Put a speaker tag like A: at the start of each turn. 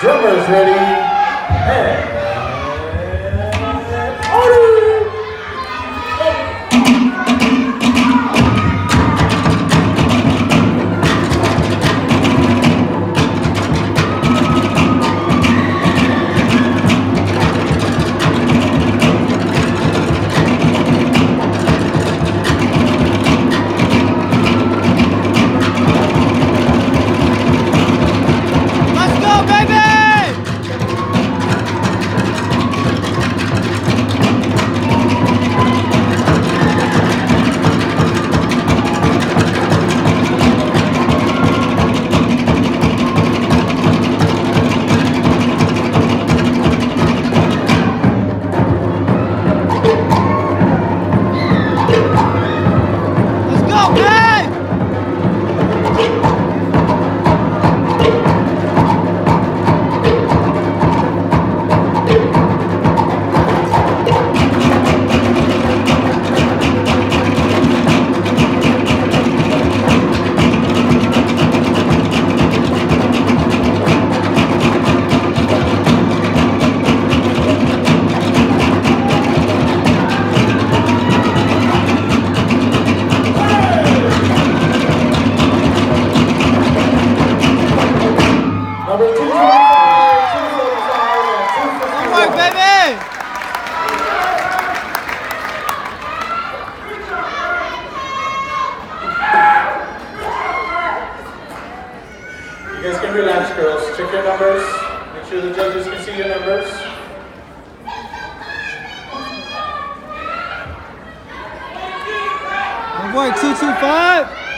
A: Drummers ready. And order. You guys can relax, girls. Check your numbers. Make sure the judges can see your numbers.
B: Good work, 225.